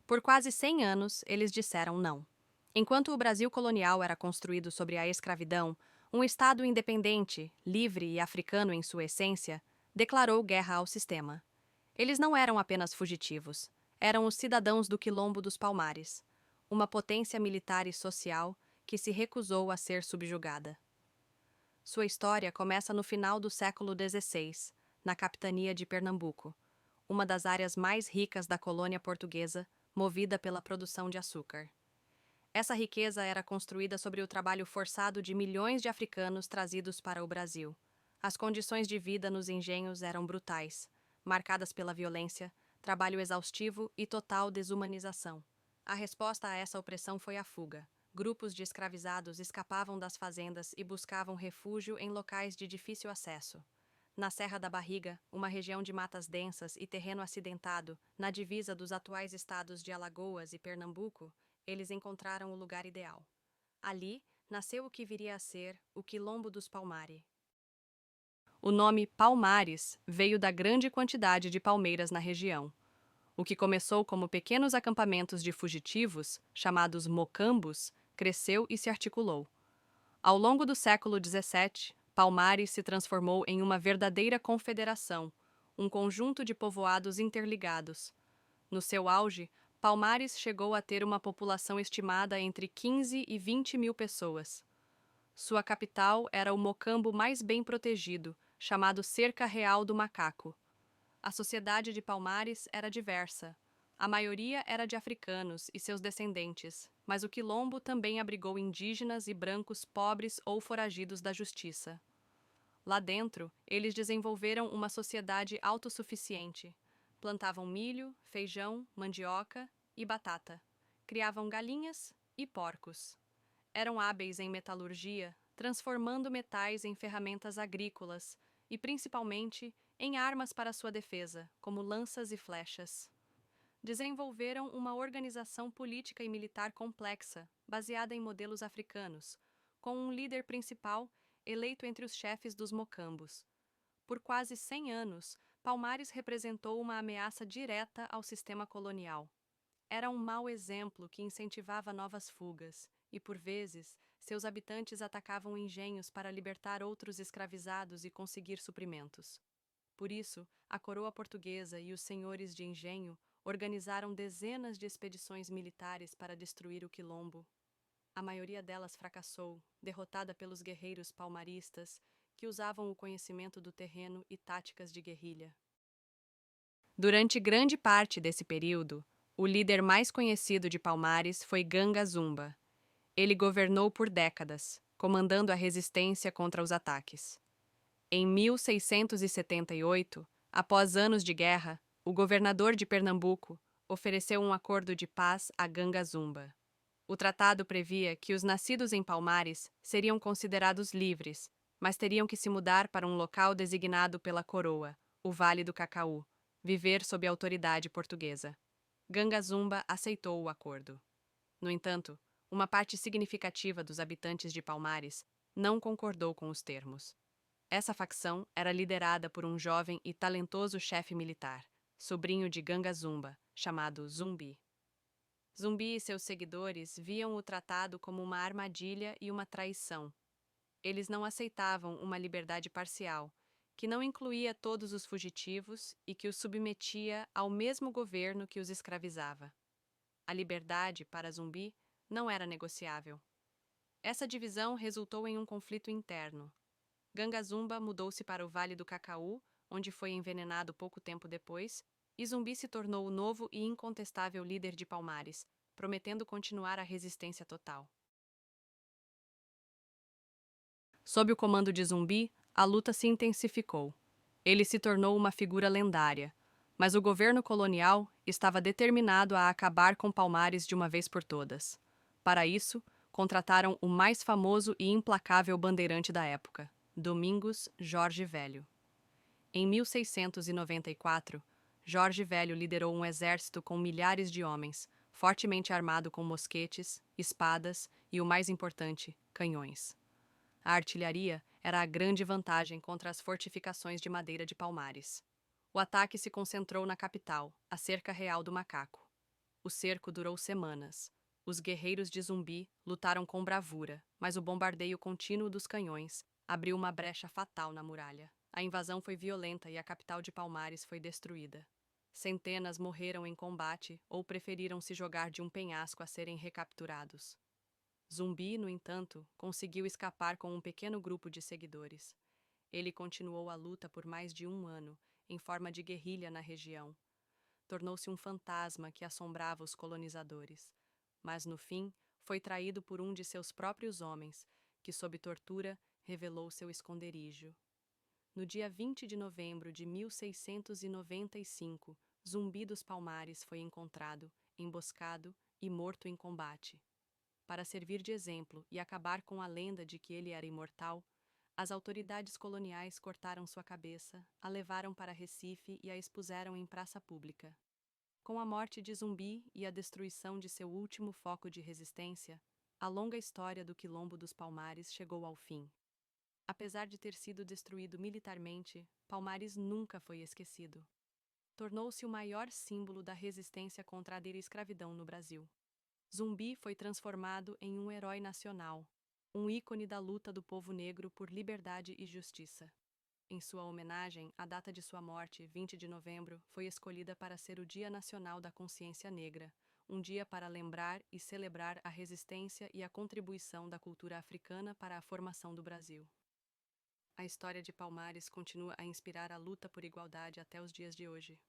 Por quase 100 anos, eles disseram não. Enquanto o Brasil colonial era construído sobre a escravidão, um Estado independente, livre e africano em sua essência, declarou guerra ao sistema. Eles não eram apenas fugitivos, eram os cidadãos do Quilombo dos Palmares, uma potência militar e social que se recusou a ser subjugada. Sua história começa no final do século XVI, na capitania de Pernambuco, uma das áreas mais ricas da colônia portuguesa, movida pela produção de açúcar. Essa riqueza era construída sobre o trabalho forçado de milhões de africanos trazidos para o Brasil. As condições de vida nos engenhos eram brutais, marcadas pela violência, trabalho exaustivo e total desumanização. A resposta a essa opressão foi a fuga. Grupos de escravizados escapavam das fazendas e buscavam refúgio em locais de difícil acesso. Na Serra da Barriga, uma região de matas densas e terreno acidentado, na divisa dos atuais estados de Alagoas e Pernambuco, eles encontraram o lugar ideal. Ali, nasceu o que viria a ser o Quilombo dos Palmares. O nome Palmares veio da grande quantidade de palmeiras na região. O que começou como pequenos acampamentos de fugitivos, chamados mocambos, cresceu e se articulou. Ao longo do século XVII, Palmares se transformou em uma verdadeira confederação, um conjunto de povoados interligados. No seu auge, Palmares chegou a ter uma população estimada entre 15 e 20 mil pessoas. Sua capital era o mocambo mais bem protegido, chamado Cerca Real do Macaco. A sociedade de Palmares era diversa. A maioria era de africanos e seus descendentes, mas o quilombo também abrigou indígenas e brancos pobres ou foragidos da justiça. Lá dentro, eles desenvolveram uma sociedade autossuficiente. Plantavam milho, feijão, mandioca e batata. Criavam galinhas e porcos. Eram hábeis em metalurgia, transformando metais em ferramentas agrícolas e, principalmente, em armas para sua defesa, como lanças e flechas. Desenvolveram uma organização política e militar complexa, baseada em modelos africanos, com um líder principal eleito entre os chefes dos mocambos. Por quase 100 anos, Palmares representou uma ameaça direta ao sistema colonial. Era um mau exemplo que incentivava novas fugas, e, por vezes, seus habitantes atacavam engenhos para libertar outros escravizados e conseguir suprimentos. Por isso, a coroa portuguesa e os senhores de engenho organizaram dezenas de expedições militares para destruir o quilombo. A maioria delas fracassou, derrotada pelos guerreiros palmaristas, que usavam o conhecimento do terreno e táticas de guerrilha. Durante grande parte desse período, o líder mais conhecido de Palmares foi Ganga Zumba. Ele governou por décadas, comandando a resistência contra os ataques. Em 1678, após anos de guerra, o governador de Pernambuco ofereceu um acordo de paz a Ganga Zumba. O tratado previa que os nascidos em Palmares seriam considerados livres, mas teriam que se mudar para um local designado pela coroa, o Vale do Cacaú, viver sob autoridade portuguesa. Ganga Zumba aceitou o acordo. No entanto, uma parte significativa dos habitantes de Palmares não concordou com os termos. Essa facção era liderada por um jovem e talentoso chefe militar, sobrinho de Ganga Zumba, chamado Zumbi. Zumbi e seus seguidores viam o tratado como uma armadilha e uma traição. Eles não aceitavam uma liberdade parcial, que não incluía todos os fugitivos e que os submetia ao mesmo governo que os escravizava. A liberdade, para Zumbi, não era negociável. Essa divisão resultou em um conflito interno. Ganga Zumba mudou-se para o Vale do Cacaú, onde foi envenenado pouco tempo depois, e Zumbi se tornou o novo e incontestável líder de Palmares, prometendo continuar a resistência total. Sob o comando de Zumbi, a luta se intensificou. Ele se tornou uma figura lendária, mas o governo colonial estava determinado a acabar com Palmares de uma vez por todas. Para isso, contrataram o mais famoso e implacável bandeirante da época, Domingos Jorge Velho. Em 1694, Jorge Velho liderou um exército com milhares de homens, fortemente armado com mosquetes, espadas e, o mais importante, canhões. A artilharia era a grande vantagem contra as fortificações de madeira de Palmares. O ataque se concentrou na capital, a Cerca Real do Macaco. O cerco durou semanas. Os guerreiros de Zumbi lutaram com bravura, mas o bombardeio contínuo dos canhões abriu uma brecha fatal na muralha. A invasão foi violenta e a capital de Palmares foi destruída. Centenas morreram em combate ou preferiram se jogar de um penhasco a serem recapturados. Zumbi, no entanto, conseguiu escapar com um pequeno grupo de seguidores. Ele continuou a luta por mais de um ano, em forma de guerrilha na região. Tornou-se um fantasma que assombrava os colonizadores. Mas, no fim, foi traído por um de seus próprios homens, que, sob tortura, revelou seu esconderijo. No dia 20 de novembro de 1695, Zumbi dos Palmares foi encontrado, emboscado e morto em combate. Para servir de exemplo e acabar com a lenda de que ele era imortal, as autoridades coloniais cortaram sua cabeça, a levaram para Recife e a expuseram em praça pública. Com a morte de Zumbi e a destruição de seu último foco de resistência, a longa história do Quilombo dos Palmares chegou ao fim. Apesar de ter sido destruído militarmente, Palmares nunca foi esquecido. Tornou-se o maior símbolo da resistência contra a escravidão no Brasil. Zumbi foi transformado em um herói nacional, um ícone da luta do povo negro por liberdade e justiça. Em sua homenagem, a data de sua morte, 20 de novembro, foi escolhida para ser o Dia Nacional da Consciência Negra, um dia para lembrar e celebrar a resistência e a contribuição da cultura africana para a formação do Brasil. A história de Palmares continua a inspirar a luta por igualdade até os dias de hoje.